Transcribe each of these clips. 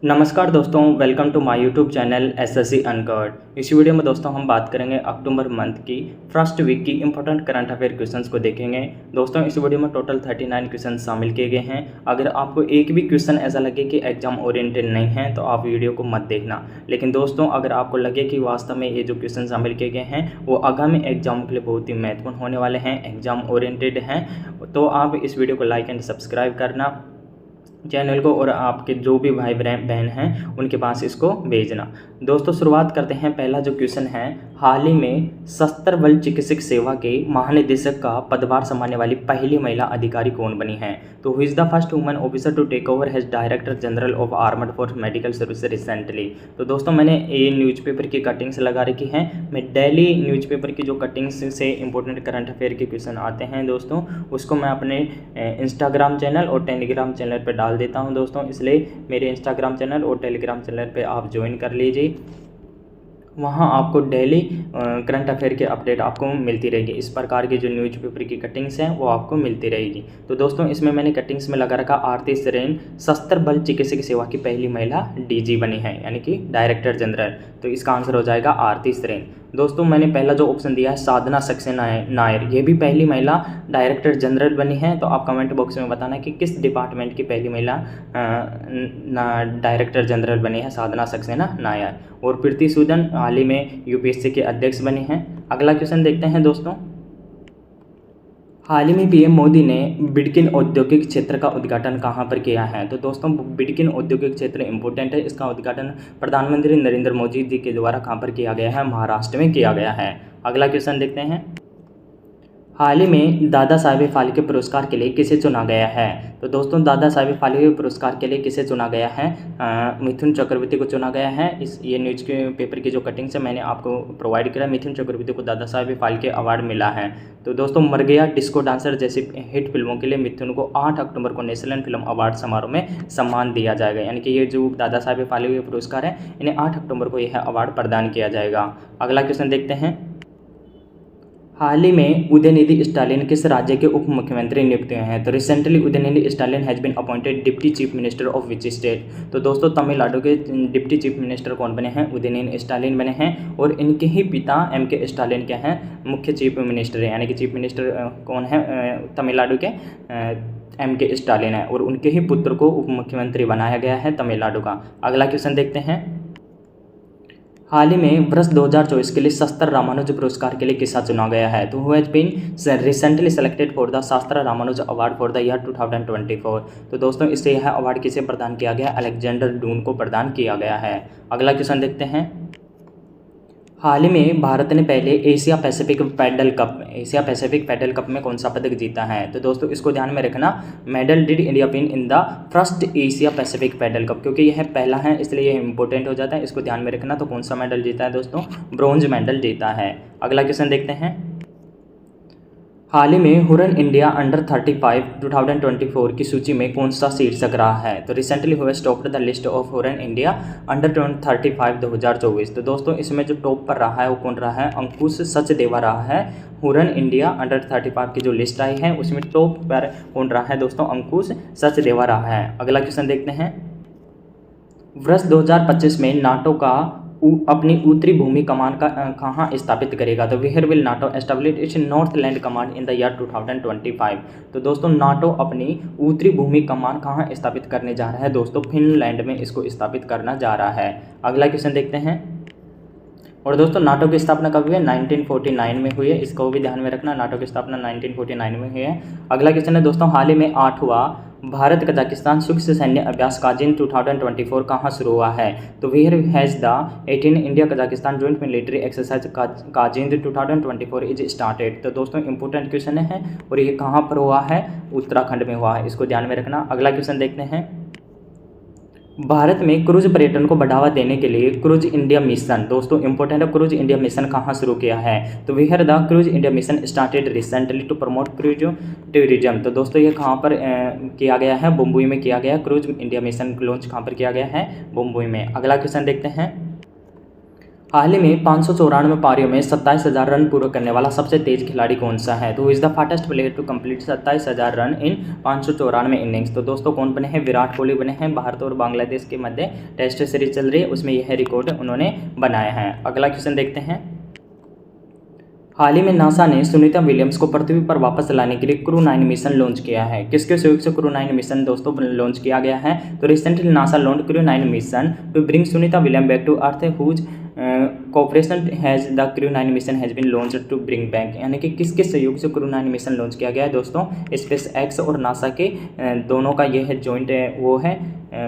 नमस्कार दोस्तों, welcome to my YouTube channel SSC uncovered. इस वीडियो में दोस्तों हम बात करेंगे अक्टूबर मंथ की फर्स्ट वीक की इंपॉर्टेंट करंट अफेयर क्वेश्चंस को देखेंगे। दोस्तों इस वीडियो में टोटल 39 क्वेश्चन शामिल किए गए हैं। अगर आपको एक भी क्वेश्चन ऐसा लगे कि एग्जाम ओरिएंटेड नहीं है तो आप वीडियो को मत देखना। लेकिन दोस्तों अगर आपको लगे कि वास्तव में ये जो क्वेश्चन शामिल किए गए हैं वो आगामी एग्जाम के लिए बहुत ही महत्वपूर्ण होने वाले हैं, एग्जाम ओरिएंटेड हैं, तो आप इस वीडियो को लाइक एंड सब्सक्राइब करना चैनल को और आपके जो भी भाई बहन हैं उनके पास इसको भेजना। दोस्तों शुरुआत करते हैं। पहला जो क्वेश्चन है, हाल ही में सशस्त्र बल चिकित्सक सेवा के महानिदेशक का पदभार संभालने वाली पहली महिला अधिकारी कौन बनी है? तो who is the first woman officer to take over as director general of armed force medical service recently. तो दोस्तों मैंने ये न्यूज़पेपर की कटिंग्स लगा रखी हैं। मैं डेली न्यूज़पेपर की जो कटिंग्स से इंपॉर्टेंट करंट अफेयर के क्वेश्चन आते हैं दोस्तों, उसको मैं अपने इंस्टाग्राम चैनल और टेलीग्राम चैनल पर डाल देता हूं दोस्तों। इसलिए मेरे इंस्टाग्राम चैनल और टेलीग्राम चैनल पे आप ज्वाइन कर लीजिए। वहाँ आपको डेली करंट अफेयर के अपडेट आपको मिलती रहेगी। इस प्रकार की जो न्यूज़पेपर की कटिंग्स हैं वो आपको मिलती रहेगी। तो दोस्तों इसमें मैंने कटिंग्स में लगा रखा आरती सरेन सशस्त्र बल चिकित्सक सेवा की पहली महिला डीजी बनी है, यानी कि डायरेक्टर जनरल। तो इसका आंसर हो जाएगा आरती सरेन। दोस्तों मैंने पहला जो ऑप्शन दिया है साधना सक्सेना नायर, ये भी पहली महिला डायरेक्टर जनरल बनी है। तो आप कमेंट बॉक्स में बताना कि किस डिपार्टमेंट की पहली महिला डायरेक्टर जनरल बनी है साधना सक्सेना नायर। और प्रीति सूदन हाल ही में यूपीएससी के अध्यक्ष बने हैं। अगला क्वेश्चन देखते हैं दोस्तों। हाल ही में पीएम मोदी ने बिडकिन औद्योगिक क्षेत्र का उद्घाटन कहां पर किया है? तो दोस्तों बिडकिन औद्योगिक क्षेत्र इंपॉर्टेंट है। इसका उद्घाटन प्रधानमंत्री नरेंद्र मोदी जी के द्वारा कहां पर किया गया है? महाराष्ट्र में किया गया है। अगला क्वेश्चन देखते हैं। हाल ही में दादा साहेब फाल्के पुरस्कार के लिए किसे चुना गया है? तो दोस्तों दादा साहेब फाल्के पुरस्कार के लिए किसे चुना गया है? मिथुन चक्रवर्ती को चुना गया है। ये न्यूज़ के पेपर की जो कटिंग से मैंने आपको प्रोवाइड किया, मिथुन चक्रवर्ती को दादा साहेब फाल्के अवार्ड मिला है। तो दोस्तों मर गया डिस्को डांसर जैसी हिट फिल्मों के लिए मिथुन को 8 अक्टूबर को नेशनल फिल्म अवार्ड समारोह में सम्मान दिया जाएगा। यानी कि ये जो दादा साहेब फाल्के पुरस्कार है इन्हें 8 अक्टूबर को यह अवार्ड प्रदान किया जाएगा। अगला क्वेश्चन देखते हैं। हाल ही में उदयनिधि स्टालिन किस राज्य के उप मुख्यमंत्री नियुक्त हुए हैं? तो recently Udhayanidhi Stalin has been appointed deputy chief minister of which state? तो दोस्तों तमिलनाडु के डिप्टी चीफ मिनिस्टर कौन बने हैं? उदयनिधि स्टालिन बने हैं। और इनके ही पिता एमके स्टालिन क्या हैं? मुख्य चीफ मिनिस्टर है, यानी कि चीफ मिनिस्टर कौन है तमिलनाडु के? एमके स्टालिन है। और उनके ही पुत्र को उप मुख्यमंत्री बनाया गया है तमिलनाडु का। अगला क्वेश्चन देखते हैं। हाल ही में वर्ष 2024 के लिए शास्त्र रामानुज पुरस्कार के लिए किसा चुना गया है? तो who has been recently selected for the Sastra Ramanuja award for the year 2024? तो दोस्तों इससे यह अवार्ड किसे प्रदान किया गया? अलेक्जेंडर डून को प्रदान किया गया है। अगला क्वेश्चन देखते हैं। हाल ही में भारत ने पहले एशिया पैसिफिक पैडल कप में कौन सा पदक जीता है? तो दोस्तों इसको ध्यान में रखना, medal did India win in the first Asia Pacific paddle cup, क्योंकि यह पहला है इसलिए यह इंपॉर्टेंट हो जाता है। इसको ध्यान में रखना। तो कौन सा मेडल जीता है दोस्तों? ब्रॉन्ज मेडल जीता है। अगला क्वेश्चन देखते हैं। हाल ही में हुरन इंडिया अंडर 35 2024 की सूची में कौन सा शीर्षक रहा है? तो रिसेंटली हुआ top the list of Huron India under 35 2024। तो दोस्तों इसमें जो टॉप पर रहा है वो कौन रहा है? अंकुश सचदेवा रहा है। हुरन इंडिया अंडर 35 की जो लिस्ट आई है उसमें टॉप पर कौन रहा है दोस्तों? अंकुश सचदेवा रहा है। अगला क्वेश्चन देखते हैं। वर्ष 2025 में नाटो का अपनी उत्तरी भूमि कमान का कहाँ स्थापित करेगा? तो where will NATO establish its north land command in the year 2025? तो दोस्तों नाटो अपनी उत्तरी भूमि कमान कहाँ स्थापित करने जा रहा है दोस्तों? फिनलैंड में इसको स्थापित करना जा रहा है। अगला क्वेश्चन देखते हैं। और दोस्तों नाटो की स्थापना कब हुई है? 1949 में हुई है। इसको भी ध्यान में रखना, नाटो की स्थापना 1949 में हुई है। अगला क्वेश्चन है दोस्तों, हाल ही में 8वां भारत कजाकिस्तान सूक्ष्म सैन्य अभ्यास काजिन 2024 कहाँ शुरू हुआ है? तो where has the 18 India Kazakhstan joint military exercise KAZIND 2024 is started? तो दोस्तों इंपॉर्टेंट क्वेश्चन है और ये कहाँ पर हुआ है? उत्तराखंड में हुआ है। इसको ध्यान में रखना। अगला क्वेश्चन देखते हैं। भारत में क्रूज पर्यटन को बढ़ावा देने के लिए क्रूज इंडिया मिशन, दोस्तों इंपॉर्टेंट है, क्रूज इंडिया मिशन कहाँ शुरू किया है? तो where the cruise India mission started recently to promote cruise tourism? तो दोस्तों ये कहाँ पर किया गया है? मुंबई में किया गया। क्रूज इंडिया मिशन लॉन्च कहाँ पर किया गया है? मुंबई में। अगला क्वेश्चन देखते हैं। हाल ही में 594 पारियों में 27,000 रन पूरे करने वाला सबसे तेज खिलाड़ी कौन सा है? तो is the fastest player to complete 27,000 run in 594 innings. तो दोस्तों कौन बने हैं? विराट कोहली बने हैं। भारत और बांग्लादेश के मध्य टेस्ट सीरीज चल रही है, उसमें यह रिकॉर्ड उन्होंने बनाया है। अगला क्वेश्चन देखते हैं। हाल ही में नासा ने सुनीता विलियम्स को पृथ्वी पर वापस लाने के लिए क्रू 9 मिशन लॉन्च किया है। किसके सहयोग से क्रू 9 मिशन दोस्तों लॉन्च किया गया है? तो recently NASA launch crew 9 mission to bring Sunita William back to earth whose cooperation has the crew 9 mission has been launch to bring back. यानी कि किसके सहयोग से क्रू 9 मिशन लॉन्च किया गया है दोस्तों? स्पेस एक्स और नासा के दोनों का यह जॉइंट वो है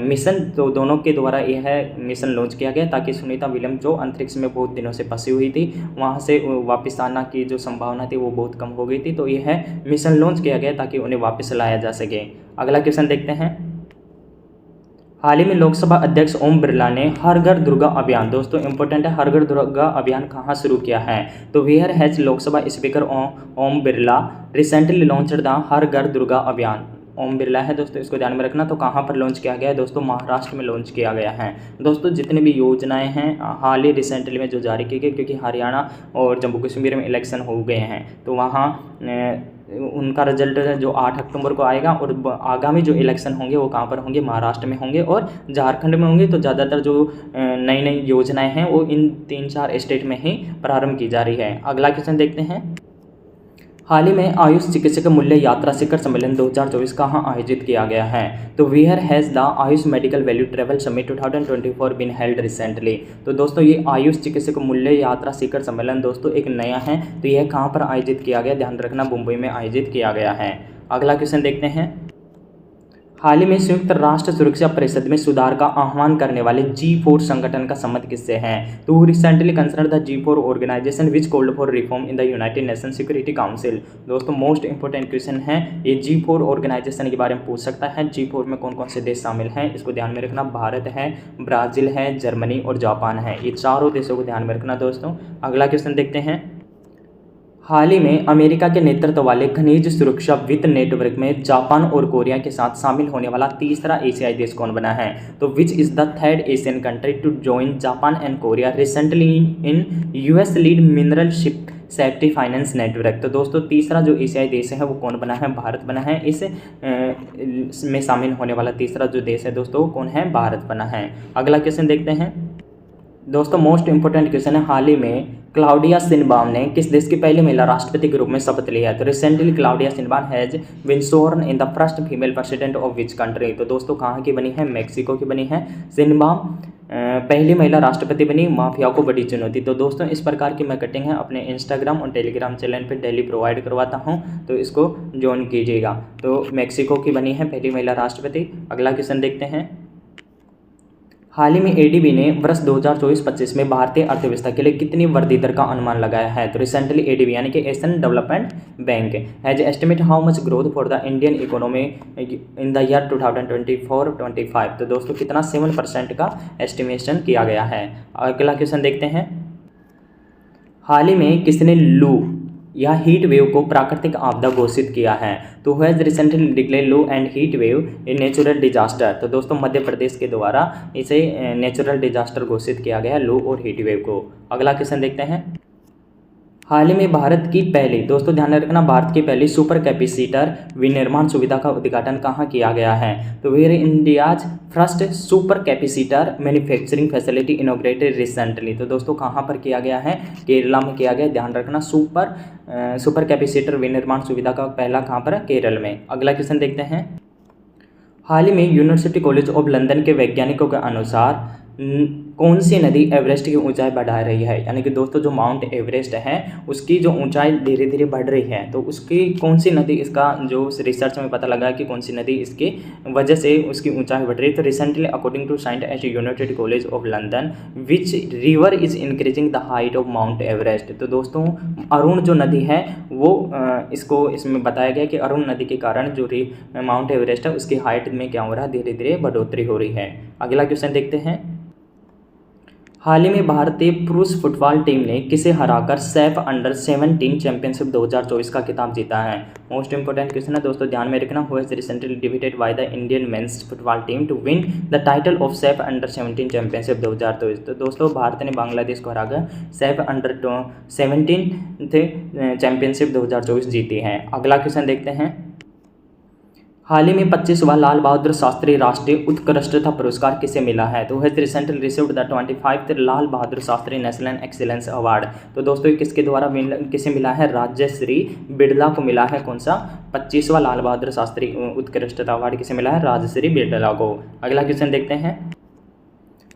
मिशन। तो दोनों के द्वारा यह मिशन लॉन्च किया गया ताकि सुनीता विलियम जो अंतरिक्ष में बहुत दिनों से फंसी हुई थी, वहाँ से वापस आना की जो संभावना थी वो बहुत कम हो गई थी। तो यह मिशन लॉन्च किया गया ताकि उन्हें वापस लाया जा सके। अगला क्वेश्चन देखते हैं। हाल ही में लोकसभा अध्यक्ष ओम बिरला ने हर घर दुर्गा अभियान, दोस्तों इंपॉर्टेंट है, हर घर दुर्गा अभियान कहाँ शुरू किया है? तो where has Lok Sabha speaker Om Birla recently launched the Har Ghar Durga अभियान। ओम बिरला है दोस्तों, इसको ध्यान में रखना। तो कहाँ पर लॉन्च किया गया है दोस्तों? महाराष्ट्र में लॉन्च किया गया है। दोस्तों जितनी भी योजनाएं हैं हाल ही रिसेंटली में जो जारी की गई, क्योंकि हरियाणा और जम्मू कश्मीर में इलेक्शन हो गए हैं, तो वहाँ उनका रिजल्ट जो 8 अक्टूबर को आएगा और आगामी जो इलेक्शन होंगे वो कहाँ पर होंगे? महाराष्ट्र में होंगे और झारखंड में होंगे। तो ज़्यादातर जो नई नई योजनाएं हैं वो इन 3-4 स्टेट में ही प्रारंभ की जा रही है। अगला क्वेश्चन देखते हैं। हाल ही में आयुष चिकित्सक मूल्य यात्रा शिखर सम्मेलन 2024 कहाँ आयोजित किया गया है? तो where has the Ayush medical value travel summit 2024 been held recently. तो दोस्तों ये आयुष चिकित्सक मूल्य यात्रा शिखर सम्मेलन दोस्तों एक नया है। तो यह कहाँ पर आयोजित किया गया? ध्यान रखना, मुंबई में आयोजित किया गया है। अगला क्वेश्चन देखते हैं। हाल ही में संयुक्त राष्ट्र सुरक्षा परिषद में सुधार का आह्वान करने वाले G4 संगठन का संबंध किससे है? तो recently concern the G4 organisation which called for reform in the United Nation Security Council. दोस्तों मोस्ट इंपोर्टेंट क्वेश्चन है ये, G4 ऑर्गेनाइजेशन के बारे में पूछ सकता है। G4 में कौन कौन से देश शामिल हैं इसको ध्यान में रखना। भारत है, ब्राज़ील है, जर्मनी और जापान है। ये चारों देशों को ध्यान में रखना दोस्तों। अगला क्वेश्चन देखते हैं। हाल ही में अमेरिका के नेतृत्व वाले खनिज सुरक्षा वित्त नेटवर्क में जापान और कोरिया के साथ शामिल होने वाला तीसरा एशियाई देश कौन बना है? तो which is the third Asian country to join Japan and Korea recently in US lead mineral ship safety finance network. तो दोस्तों तीसरा जो एशियाई देश है वो कौन बना है? भारत बना है। इसमें शामिल होने वाला तीसरा जो देश है दोस्तों कौन है? भारत बना है। अगला क्वेश्चन देखते हैं। दोस्तों मोस्ट इंपोर्टेंट क्वेश्चन है, हाल ही में क्लाउडिया शिनबाम ने किस देश की पहली महिला राष्ट्रपति के रूप में शपथ लिया है? तो recently Claudia Sheinbaum has been sworn in the first female president of which country. तो दोस्तों कहाँ की बनी है? मैक्सिको की बनी है। शिनबाम पहली महिला राष्ट्रपति बनी, माफिया को बड़ी चुनौती। तो दोस्तों इस प्रकार की मैं कटिंग है अपने इंस्टाग्राम और टेलीग्राम चैनल पे डेली प्रोवाइड करवाता हूं, तो इसको ज्वाइन कीजिएगा। तो मैक्सिको की बनी है पहली महिला राष्ट्रपति। अगला क्वेश्चन देखते हैं। हाल ही में एडीबी ने वर्ष 2024-25 में भारतीय अर्थव्यवस्था के लिए कितनी वृद्धि दर का अनुमान लगाया है? तो रिसेंटली एडीबी यानी कि Asian development bank has estimate how much growth for the Indian economy in the year 2024-25। तो दोस्तों कितना? 7% का एस्टिमेशन किया गया है। अगला क्वेश्चन देखते हैं। हाल ही में किसने लू या हीट वेव को प्राकृतिक आपदा घोषित किया है? तो हैज़ रिसेंटली डिक्लेयर लू and heat wave a natural disaster. तो दोस्तों मध्य प्रदेश के द्वारा इसे नेचुरल डिजास्टर घोषित किया गया लू और हीट वेव को। अगला क्वेश्चन देखते हैं। हाल ही में भारत की पहली, दोस्तों ध्यान रखना, भारत की पहली सुपर कैपेसिटर विनिर्माण सुविधा का उद्घाटन कहाँ किया गया है? तो where India's first super capacitor manufacturing facility inaugurated recently. तो दोस्तों कहाँ पर किया गया है? केरला में किया गया। ध्यान रखना, सुपर कैपेसिटर विनिर्माण सुविधा का पहला कहाँ पर? केरल में। अगला क्वेश्चन देखते हैं। हाल ही में यूनिवर्सिटी कॉलेज ऑफ लंदन के वैज्ञानिकों के अनुसार कौन सी नदी एवरेस्ट की ऊंचाई बढ़ा रही है? यानी कि दोस्तों जो माउंट एवरेस्ट है उसकी जो ऊंचाई धीरे धीरे बढ़ रही है, तो उसकी कौन सी नदी, इसका जो रिसर्च में पता लगा कि कौन सी नदी इसकी वजह से उसकी ऊंचाई बढ़ रही है। तो recently according to science at United College of London which river is increasing the height of Mount Everest. तो दोस्तों अरुण जो नदी है वो इसमें बताया गया कि अरुण नदी के कारण जो माउंट एवरेस्ट है उसकी हाइट में क्या हो रहा है? धीरे धीरे बढ़ोतरी हो रही है। अगला क्वेश्चन देखते हैं। हाल ही में भारतीय पुरुष फुटबॉल टीम ने किसे हराकर सैफ अंडर 17 चैंपियनशिप 2024 का खिताब जीता है। मोस्ट इंपोर्टेंट क्वेश्चन है दोस्तों, ध्यान में रखना। Who has recently defeated by the Indian men's football team to win the title of SAFF under 17 championship 2024। तो दोस्तों भारत ने बांग्लादेश को हराकर सैफ अंडर 17 चैंपियनशिप 2024 जीती है। अगला क्वेश्चन देखते हैं। हाल ही में 25वां लाल बहादुर शास्त्री राष्ट्रीय उत्कृष्टता पुरस्कार किसे मिला है। तो has recently received the 25th Lal Bahadur Shastri national excellence award. तो दोस्तों किसके द्वारा किसे मिला है, राजश्री बिड़ला को मिला है। कौन सा 25वां लाल बहादुर शास्त्री उत्कृष्टता अवार्ड किसे मिला है, राजश्री बिड़ला को। अगला क्वेश्चन देखते हैं।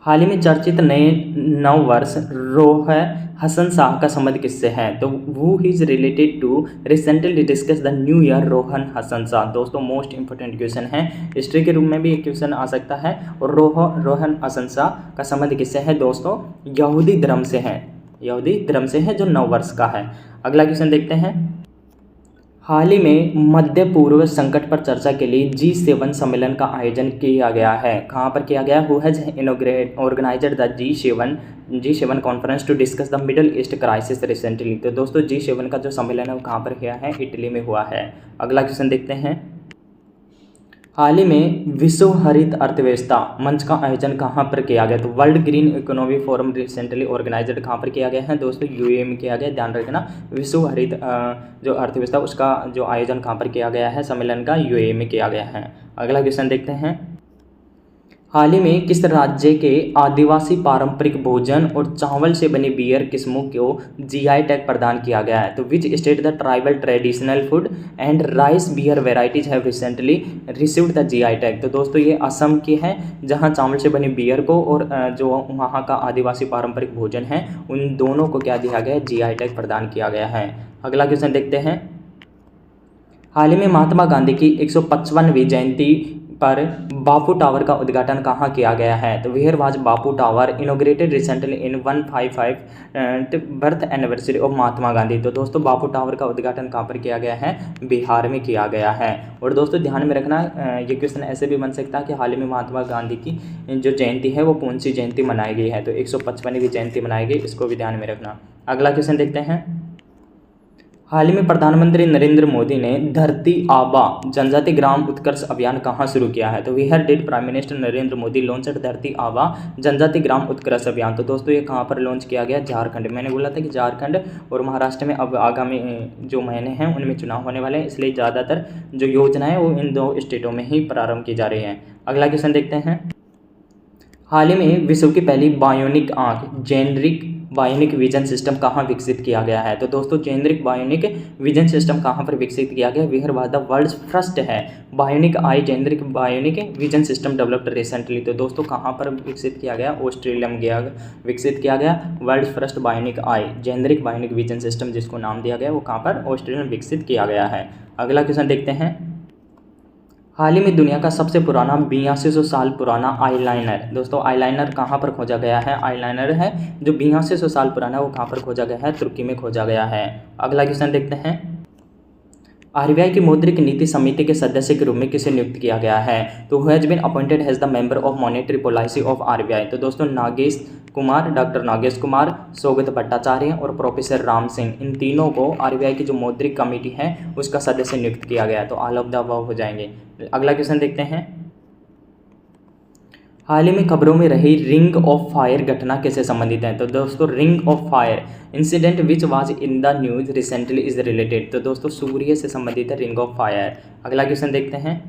हाल ही में चर्चित नए नव वर्ष रोहन हसन शाह का संबंध किससे है। तो वो is related to recently discuss the new year Rohan Hasan Shah. दोस्तों मोस्ट इंपोर्टेंट क्वेश्चन है, हिस्ट्री के रूप में भी एक क्वेश्चन आ सकता है। और रोहन हसन शाह का संबंध किससे है दोस्तों, यहूदी धर्म से है, यहूदी धर्म से है जो नव वर्ष का है। अगला क्वेश्चन देखते हैं। हाल ही में मध्य पूर्व संकट पर चर्चा के लिए G7 सम्मेलन का आयोजन किया गया है। कहाँ पर किया गया, who has organised the G7 conference to discuss the Middle East crisis recently. तो दोस्तों G7 का जो सम्मेलन है वो कहाँ पर किया है, इटली में हुआ है। अगला क्वेश्चन देखते हैं। हाल ही में विश्व हरित अर्थव्यवस्था मंच का आयोजन कहाँ पर किया गया। तो World Green Economy Forum recently organised कहाँ पर किया गया है दोस्तों, यूएई में किया गया। ध्यान रखना, विश्व हरित जो अर्थव्यवस्था उसका जो आयोजन कहाँ पर किया गया है, सम्मेलन का यूएई में किया गया है। अगला क्वेश्चन देखते हैं। हाल ही में किस राज्य के आदिवासी पारंपरिक भोजन और चावल से बनी बियर किस्मों को जीआई टैग प्रदान किया गया है। तो which state the tribal traditional food and rice beer varieties have recently received the GI tag. तो दोस्तों ये असम की है, जहां चावल से बनी बियर को और जो वहां का आदिवासी पारंपरिक भोजन है उन दोनों को क्या दिया गया है, जीआई टैग प्रदान किया गया है। अगला क्वेश्चन देखते हैं। हाल ही में महात्मा गांधी की 155वीं जयंती पर बापू टावर का उद्घाटन कहाँ किया गया है। तो where was Bapu tower inaugurated recently in 155 birth anniversary of Mahatma Gandhi. तो दोस्तों बापू टावर का उद्घाटन कहाँ पर किया गया है, बिहार में किया गया है। और दोस्तों ध्यान में रखना, ये क्वेश्चन ऐसे भी बन सकता है कि हाल ही में महात्मा गांधी की जो जयंती है वो कौन सी जयंती मनाई गई है। तो 155वीं जयंती मनाई गई, इसको भी ध्यान में रखना। अगला क्वेश्चन देखते हैं। हाल ही में प्रधानमंत्री नरेंद्र मोदी ने धरती आबा जनजाति ग्राम उत्कर्ष अभियान कहाँ शुरू किया है। तो where did Prime Minister Narendra Modi launch Dharti Aaba जनजाति ग्राम उत्कर्ष अभियान। तो दोस्तों ये कहाँ पर लॉन्च किया गया, झारखंड। मैंने बोला था कि झारखंड और महाराष्ट्र में अब आगामी जो महीने हैं उनमें चुनाव होने वाले हैं, इसलिए ज़्यादातर जो योजना है वो इन 2 स्टेटों में ही प्रारंभ की जा रही है। अगला क्वेश्चन देखते हैं। हाल ही में विश्व की पहली बायोनिक आँख जेनरिक बायोनिक विजन सिस्टम कहाँ विकसित किया गया है। तो दोस्तों जेनरिक बायोनिक विजन सिस्टम कहाँ पर विकसित किया गया, where was the world's first है bionic eye generic bionic vision system developed recently. तो दोस्तों कहाँ पर विकसित किया गया, ऑस्ट्रेलिया में गया विकसित किया गया world's first bionic eye generic bionic vision system जिसको नाम दिया गया वो कहाँ पर, ऑस्ट्रेलिया में विकसित किया गया है। अगला क्वेश्चन देखते हैं। हाल ही में दुनिया का सबसे पुराना 8200 साल पुराना आईलाइनर, दोस्तों आईलाइनर कहाँ पर खोजा गया है, आईलाइनर है जो 8200 साल पुराना है वो कहाँ पर खोजा गया है, तुर्की में खोजा गया है। अगला क्वेश्चन देखते हैं। आरबीआई की मौद्रिक नीति समिति के सदस्य के रूप में किसे नियुक्त किया गया है। तो who has been appointed as the member of monetary policy of RBI. तो दोस्तों नागेश कुमार, डॉक्टर नागेश कुमार, सौगत भट्टाचार्य और प्रोफेसर राम सिंह, इन तीनों को आरबीआई की जो मौद्रिक कमेटी है उसका सदस्य नियुक्त किया गया। तो ऑल ऑफ द अबव हो जाएंगे। अगला क्वेश्चन देखते हैं। हाल ही में खबरों में रही रिंग ऑफ फायर घटना किससे संबंधित है। तो दोस्तों ring of fire incident which was in the news recently is related. तो दोस्तों सूर्य से संबंधित है रिंग ऑफ फायर। अगला क्वेश्चन देखते हैं।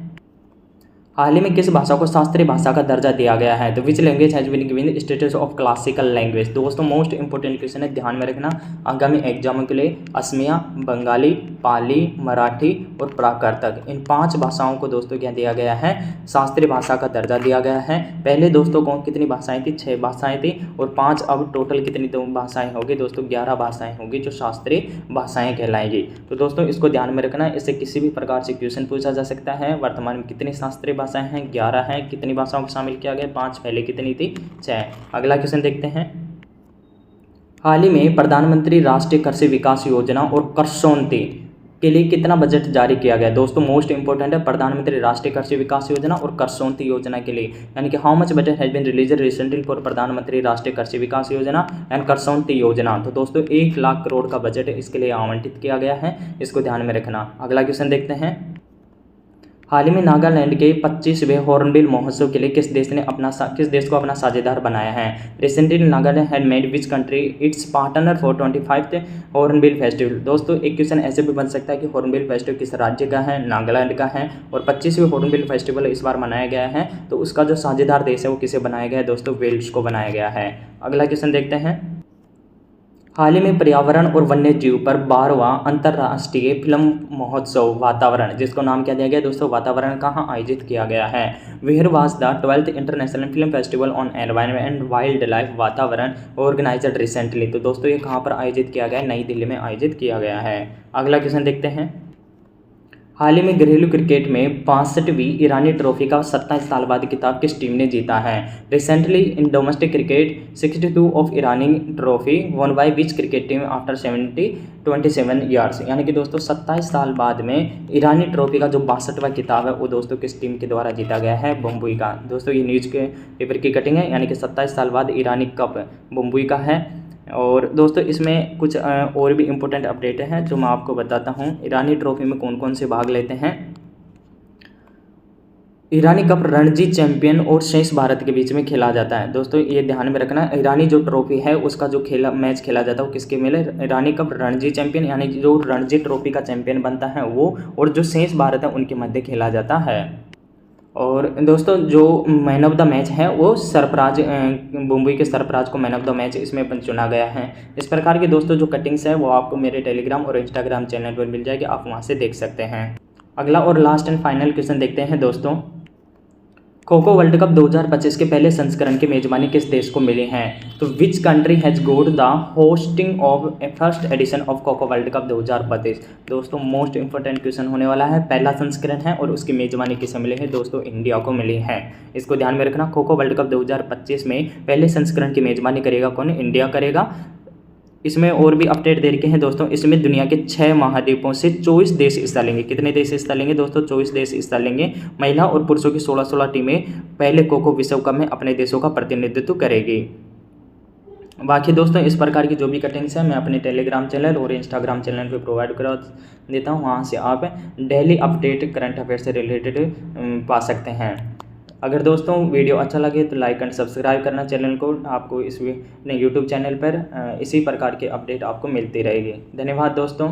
हाल ही में किस भाषा को शास्त्रीय भाषा का दर्जा दिया गया है। तो which language has been given status of classical language. दोस्तों मोस्ट इंपोर्टेंट क्वेश्चन है, ध्यान में रखना आगामी एग्जाम के लिए। असमिया, बंगाली, पाली, मराठी और प्राकृतक, इन 5 भाषाओं को दोस्तों क्या दिया गया है, शास्त्रीय भाषा का दर्जा दिया गया है। पहले दोस्तों कौन कितनी भाषाएं थी, 6 भाषाएं थी और 5 अब टोटल कितनी भाषाएं होगी दोस्तों, 11 भाषाएं होगी जो शास्त्रीय भाषाएं कहलाएंगी। तो दोस्तों इसको ध्यान में रखना, इससे किसी भी प्रकार से क्वेश्चन पूछा जा सकता है। वर्तमान में कितनी शास्त्रीय भाषाएं हैं, 11 हैं। कितनी भाषाओं को शामिल किया गया, 5, पहले कितनी थी, 6। अगला क्वेश्चन देखते हैं। हाल ही में प्रधानमंत्री राष्ट्रीय कृषि विकास योजना और कर्षोन्नति के लिए कितना बजट जारी किया गया? दोस्तों मोस्ट इंपॉर्टेंट है प्रधानमंत्री राष्ट्रीय कृषि विकास योजना और करसोंती योजना के लिए, यानी कि how much budget has been release recently for Pradhan Mantri Rashtriya कृषि विकास योजना एंड करसोंती योजना। तो दोस्तों 1 लाख करोड़ का बजट इसके लिए आवंटित किया गया है, इसको ध्यान में रखना। अगला क्वेश्चन देखते हैं। हाल ही में नागालैंड के 25वें हॉर्नबिल महोत्सव के लिए किस देश को अपना साझेदार बनाया है? Recently Nagaland had made which country it's partner for 25th hornbill festival. दोस्तों एक क्वेश्चन ऐसे भी बन सकता है कि हॉर्नबिल फेस्टिवल किस राज्य का है? नागालैंड का है, और 25वें हॉर्नबिल फेस्टिवल इस बार मनाया गया है, तो उसका जो साझेदार देश है वो किसे बनाया गया है? दोस्तों वेल्स को बनाया गया है। अगला क्वेश्चन देखते हैं। हाल ही में पर्यावरण और वन्य जीव पर 12वां अंतर्राष्ट्रीय फिल्म महोत्सव वातावरण, जिसको नाम क्या दिया गया दोस्तों? वातावरण, कहाँ आयोजित किया गया है? Where was the 12th International Film Festival on Environment and Wildlife Vatavaran organised recently. तो दोस्तों ये कहाँ पर आयोजित किया गया है? नई दिल्ली में आयोजित किया गया है। अगला क्वेश्चन देखते हैं। हाल ही में घरेलू क्रिकेट में 62वीं ईरानी ट्रॉफी का 27 साल बाद खिताब किस टीम ने जीता है? Recently in domestic cricket 62 of Irani trophy one by which cricket team after 27 years, यानी कि दोस्तों 27 साल बाद में ईरानी ट्रॉफी का जो 62वां खिताब है वो दोस्तों किस टीम के द्वारा जीता गया है? बम्बई का। दोस्तों ये न्यूज़ के पेपर की कटिंग है, यानी कि 27 साल बाद ईरानी कप बम्बई का है। और दोस्तों इसमें कुछ और भी इम्पोर्टेंट अपडेट हैं जो मैं आपको बताता हूँ। ईरानी ट्रॉफी में कौन कौन से भाग लेते हैं? ईरानी कप रणजी चैंपियन और शेष भारत के बीच में खेला जाता है। दोस्तों ये ध्यान में रखना, ईरानी जो ट्रॉफी है उसका जो मैच खेला जाता है वो किसके मिले? ईरानी कप रणजी चैंपियन, यानी कि जो रणजी ट्रॉफी का चैंपियन बनता है वो, और जो शेष भारत है उनके मध्य खेला जाता है। और दोस्तों जो मैन ऑफ द मैच है वो सरफराज, मुंबई के सरफराज को मैन ऑफ द मैच इसमें चुना गया है। इस प्रकार की दोस्तों जो कटिंग्स है वो आपको मेरे टेलीग्राम और इंस्टाग्राम चैनल पर मिल जाएगी, आप वहां से देख सकते हैं। अगला और लास्ट एंड फाइनल क्वेश्चन देखते हैं दोस्तों। खो खो वर्ल्ड कप 2025 के पहले संस्करण की मेजबानी किस देश को मिली है? तो which country has goat the hosting of first edition of kho kho world cup 2025। दोस्तों मोस्ट इंपोर्टेंट क्वेश्चन होने वाला है, पहला संस्करण है और उसकी मेजबानी किसे मिली है? दोस्तों इंडिया को मिली है, इसको ध्यान में रखना। खो खो वर्ल्ड कप 2025 में पहले संस्करण की मेजबानी करेगा कौन? इंडिया करेगा। इसमें और भी अपडेट दे रखे हैं दोस्तों। इसमें दुनिया के 6 महाद्वीपों से 24 देश हिस्सा लेंगे। कितने देश हिस्सा लेंगे दोस्तों? 24 देश हिस्सा लेंगे। महिला और पुरुषों की 16-16 टीमें पहले खो खो विश्व कप में अपने देशों का प्रतिनिधित्व करेगी। बाकी दोस्तों इस प्रकार की जो भी कटिंग्स है मैं अपने टेलीग्राम चैनल और इंस्टाग्राम चैनल पे प्रोवाइड करा देता हूँ, वहाँ से आप डेली अपडेट करंट अफेयर से रिलेटेड पा सकते हैं। अगर दोस्तों वीडियो अच्छा लगे तो लाइक एंड सब्सक्राइब करना चैनल को। आपको इस यूट्यूब चैनल पर इसी प्रकार के अपडेट आपको मिलती रहेगी। धन्यवाद दोस्तों।